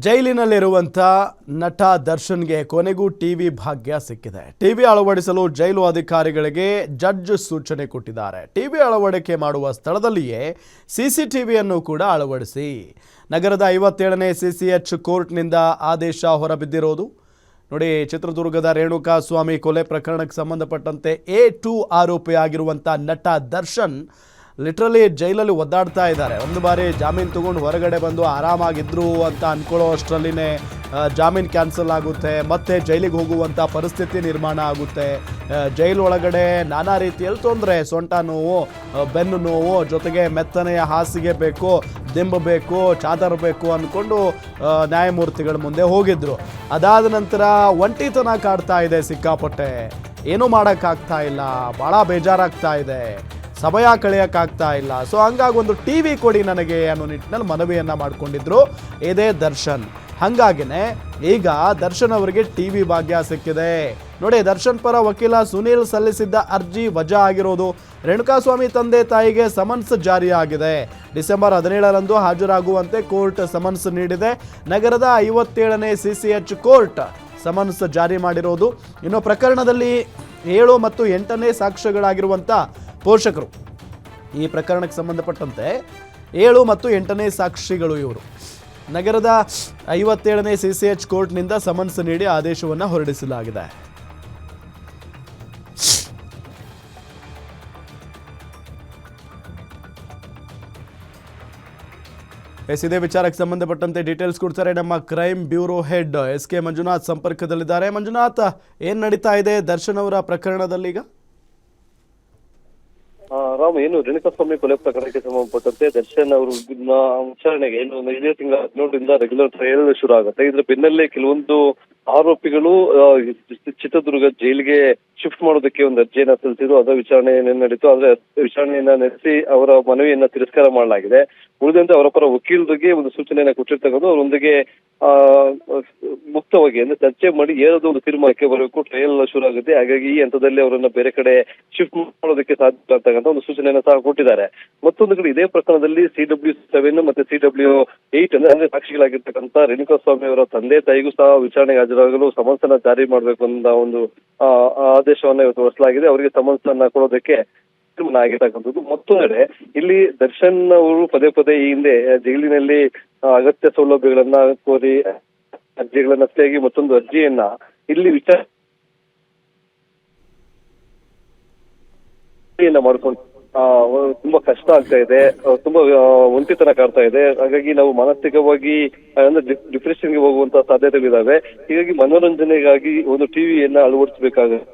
ಜೈಲಿನಲ್ಲಿರುವಂಥ ನಟ ದರ್ಶನ್ಗೆ ಕೊನೆಗೂ ಟಿವಿ ಭಾಗ್ಯ ಸಿಕ್ಕಿದೆ. ಟಿವಿ ಅಳವಡಿಸಲು ಜೈಲು ಅಧಿಕಾರಿಗಳಿಗೆ ಜಡ್ಜ್ ಸೂಚನೆ ಕೊಟ್ಟಿದ್ದಾರೆ. ಟಿವಿ ಅಳವಡಿಕೆ ಮಾಡುವ ಸ್ಥಳದಲ್ಲಿಯೇ ಸಿಸಿಟಿವಿಯನ್ನು ಕೂಡ ಅಳವಡಿಸಿ. ನಗರದ 57ನೇ CCH ಕೋರ್ಟ್ನಿಂದ ಆದೇಶ ಹೊರಬಿದ್ದಿರೋದು ನೋಡಿ. ಚಿತ್ರದುರ್ಗದ ರೇಣುಕಾಸ್ವಾಮಿ ಕೊಲೆ ಪ್ರಕರಣಕ್ಕೆ ಸಂಬಂಧಪಟ್ಟಂತೆ A2 ಆರೋಪಿಯಾಗಿರುವಂಥ ನಟ ದರ್ಶನ್ ಲಿಟ್ರಲಿ ಜೈಲಲ್ಲಿ ಒದ್ದಾಡ್ತಾ ಇದ್ದಾರೆ. ಒಂದು ಬಾರಿ ಜಾಮೀನು ತಗೊಂಡು ಹೊರಗಡೆ ಬಂದು ಆರಾಮಾಗಿದ್ರು ಅಂತ ಅಂದ್ಕೊಳ್ಳೋ ಅಷ್ಟರಲ್ಲಿನೇ ಜಾಮೀನು ಕ್ಯಾನ್ಸಲ್ ಆಗುತ್ತೆ, ಮತ್ತೆ ಜೈಲಿಗೆ ಹೋಗುವಂಥ ಪರಿಸ್ಥಿತಿ ನಿರ್ಮಾಣ ಆಗುತ್ತೆ. ಜೈಲೊಳಗಡೆ ನಾನಾ ರೀತಿಯಲ್ಲಿ ತೊಂದರೆ, ಸೊಂಟ ನೋವು, ಬೆನ್ನು ನೋವು, ಜೊತೆಗೆ ಮೆತ್ತನೆಯ ಹಾಸಿಗೆ ಬೇಕು, ದಿಂಬು ಬೇಕು, ಚಾದರ್ ಬೇಕು ಅಂದ್ಕೊಂಡು ನ್ಯಾಯಮೂರ್ತಿಗಳ ಮುಂದೆ ಹೋಗಿದ್ರು. ಅದಾದ ನಂತರ ಒಂಟಿತನ ಕಾಡ್ತಾ ಇದೆ ಸಿಕ್ಕಾಪಟ್ಟೆ, ಏನೂ ಮಾಡೋಕ್ಕಾಗ್ತಾ ಇಲ್ಲ, ಭಾಳ ಬೇಜಾರಾಗ್ತಾ ಇದೆ, ಸಮಯ ಕಳೆಯೋಕ್ಕಾಗ್ತಾ ಇಲ್ಲ. ಸೊ ಹಂಗಾಗಿ ಒಂದು ಟಿವಿ ಕೊಡಿ ನನಗೆ ಅನ್ನೋ ನಿಟ್ಟಿನಲ್ಲಿ ಮನವಿಯನ್ನು ಮಾಡಿಕೊಂಡಿದ್ರು ಇದೇ ದರ್ಶನ್. ಹಾಗಾಗಿನೇ ಈಗ ದರ್ಶನ್ ಅವರಿಗೆ ಟಿವಿ ಭಾಗ್ಯ ಸಿಕ್ಕಿದೆ ನೋಡಿ. ದರ್ಶನ್ ಪರ ವಕೀಲ ಸುನೀಲ್ ಸಲ್ಲಿಸಿದ್ದ ಅರ್ಜಿ ವಜಾ ಆಗಿರೋದು. ರೇಣುಕಾಸ್ವಾಮಿ ತಂದೆ ತಾಯಿಗೆ ಸಮನ್ಸ್ ಜಾರಿಯಾಗಿದೆ. ಡಿಸೆಂಬರ್ 17ರಂದು ಹಾಜರಾಗುವಂತೆ ಕೋರ್ಟ್ ಸಮನ್ಸ್ ನೀಡಿದೆ. ನಗರದ 57ನೇ CCH ಕೋರ್ಟ್ ಸಮನ್ಸ್ ಜಾರಿ ಮಾಡಿರೋದು. ಇನ್ನು ಪ್ರಕರಣದಲ್ಲಿ 7 ಮತ್ತು 8ನೇ ಸಾಕ್ಷ್ಯಗಳಾಗಿರುವಂಥ ಪೋಷಕರು, ಈ ಪ್ರಕರಣಕ್ಕೆ ಸಂಬಂಧಪಟ್ಟಂತೆ 7 ಮತ್ತು 8ನೇ ಸಾಕ್ಷಿಗಳು ಇವರು ನಗರದ 57ನೇ CCH ಕೋರ್ಟ್ನಿಂದ ಸಮನ್ಸ್ ನೀಡಿ ಆದೇಶವನ್ನು ಹೊರಡಿಸಲಾಗಿದೆ. ಇದೇ ವಿಚಾರಕ್ಕೆ ಸಂಬಂಧಪಟ್ಟಂತೆ ಡೀಟೇಲ್ಸ್ ಕೊಡ್ತಾರೆ ನಮ್ಮ crime bureau head SK Manjunath ಸಂಪರ್ಕದಲ್ಲಿದ್ದಾರೆ. ಮಂಜುನಾಥ್, ಏನ್ ನಡೀತಾ ಇದೆ ದರ್ಶನ್ ಅವರ ಪ್ರಕರಣದಲ್ಲಿ ಈಗ? ರಾಮ್, ಏನು ರೇಣುಕಾಸ್ವಾಮಿ ಕೊಲೆ ಪ್ರಕರಣಕ್ಕೆ ಸಂಬಂಧಪಟ್ಟಂತೆ ದರ್ಶನ್ ಅವರು ವಿಚಾರಣೆಗೆ ಏನು ಇದೇ ತಿಂಗಳ 17ರಿಂದ ರೆಗ್ಯುಲರ್ ಟ್ರಯಲ್ ಶುರು ಆಗುತ್ತೆ. ಇದ್ರ ಬೆನ್ನಲ್ಲೇ ಕೆಲವೊಂದು ಆರೋಪಿಗಳು ಚಿತ್ರದುರ್ಗ ಜೈಲಿಗೆ ಶಿಫ್ಟ್ ಮಾಡೋದಕ್ಕೆ ಒಂದು ಅರ್ಜಿಯನ್ನ ಸಲ್ಲಿಸಿದ್ರು. ಅದರ ವಿಚಾರಣೆ ನಡೀತು. ಆದ್ರೆ ವಿಚಾರಣೆಯನ್ನ ನಡೆಸಿ ಅವರ ಮನವಿಯನ್ನ ತಿರಸ್ಕಾರ ಮಾಡಲಾಗಿದೆ. ಉಳಿದಂತೆ ಅವರ ಪರ ವಕೀಲರಿಗೆ ಒಂದು ಸೂಚನೆಯನ್ನ ಕೊಟ್ಟಿರ್ತಕ್ಕಂಥ ಅವರೊಂದಿಗೆ ಮುಕ್ತವಾಗಿ ಅಂದ್ರೆ ಚರ್ಚೆ ಮಾಡಿ ಏನಾದ್ರು ಒಂದು ತೀರ್ಮಾನಕ್ಕೆ ಬರಬೇಕು. ಟ್ರಯಲ್ ಶುರು ಆಗುತ್ತೆ. ಹಾಗಾಗಿ ಈ ಹಂತದಲ್ಲಿ ಅವರನ್ನ ಬೇರೆ ಕಡೆ ಶಿಫ್ಟ್ ಮಾಡೋದಕ್ಕೆ ಸಾಧ್ಯ ಆಗ್ತಕ್ಕಂಥ ಒಂದು ಸೂಚನೆಯನ್ನ ಸಹ ಕೊಟ್ಟಿದ್ದಾರೆ. ಮತ್ತೊಂದು ಕಡೆ ಇದೇ ಪ್ರಕರಣದಲ್ಲಿ CW7 ಮತ್ತೆ CW8 ಅಂದ್ರೆ ಸಾಕ್ಷಿಗಳಾಗಿರ್ತಕ್ಕಂಥ ರೇಣುಕಾಸ್ವಾಮಿ ಅವರ ತಂದೆ ತಾಯಿಗೂ ಸಹ ವಿಚಾರಣೆಗೆ ಹಾಜರಾಗಲು ಸಮನ್ಸ್ ಅನ್ನ ಜಾರಿ ಮಾಡಬೇಕು ಅನ್ನೋ ಒಂದು ಆದೇಶವನ್ನ ಇವತ್ತು ಹೊರಡಿಸಲಾಗಿದೆ. ಅವರಿಗೆ ಸಮನ್ಸ್ ಅನ್ನ ಕೊಡೋದಕ್ಕೆ ತೀರ್ಮಾನ ಆಗಿರ್ತಕ್ಕಂಥದ್ದು. ಮತ್ತೊಂದೆಡೆ ಇಲ್ಲಿ ದರ್ಶನ್ ಅವರು ಪದೇ ಪದೇ ಈ ಹಿಂದೆ ಜೈಲಿನಲ್ಲಿ ಅಗತ್ಯ ಸೌಲಭ್ಯಗಳನ್ನ ಕೋರಿ ಅರ್ಜಿಗಳನ್ನ ಸರಿಯಾಗಿ ಮತ್ತೊಂದು ಅರ್ಜಿಯನ್ನ ಇಲ್ಲಿ ವಿಚಾರಣೆಯನ್ನ ಮಾಡ್ಕೊಂಡು ತುಂಬಾ ಕಷ್ಟ ಆಗ್ತಾ ಇದೆ, ತುಂಬಾ ಒಂಟಿತನ ಕಾಡ್ತಾ ಇದೆ. ಹಾಗಾಗಿ ನಾವು ಮಾನಸಿಕವಾಗಿ ಅಂದ್ರೆ ಡಿಪ್ರೆಷನ್ಗೆ ಹೋಗುವಂತ ಸಾಧ್ಯತೆಗಳಿದಾವೆ. ಹೀಗಾಗಿ ಮನೋರಂಜನೆಗಾಗಿ ಒಂದು ಟಿವಿಯನ್ನ ಅಳವಡಿಸಬೇಕಾಗುತ್ತೆ.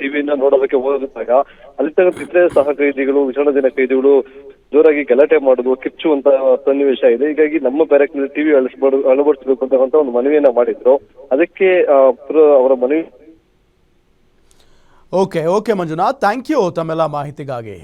ಟಿವಿಯನ್ನ ನೋಡೋದಕ್ಕೆ ಹೋದಾಗ ಅಲ್ಲಿ ಇತರೆ ಸಹ ಕೈದಿಗಳು, ವಿಚಾರಣಾಧೀನ ಕೈದಿಗಳು ಜೋರಾಗಿ ಗಲಾಟೆ ಮಾಡುದು, ಕಿಚ್ಚುವಂತ ಸನ್ನಿವೇಶ ಇದೆ. ಹೀಗಾಗಿ ನಮ್ಮ ಬ್ಯಾರಕ್ ನಲ್ಲಿ ಟಿವಿ ಅಳವಡಿಸಬೇಕು ಅಂತ ಒಂದು ಮನವಿಯನ್ನ ಮಾಡಿದ್ರು. ಅದಕ್ಕೆ ಅವರ ಮನವಿ. ಓಕೆ ಮಂಜುನಾಥ್, ಥ್ಯಾಂಕ್ ಯು ತಮ್ಮೆಲ್ಲ ಮಾಹಿತಿಗಾಗಿ.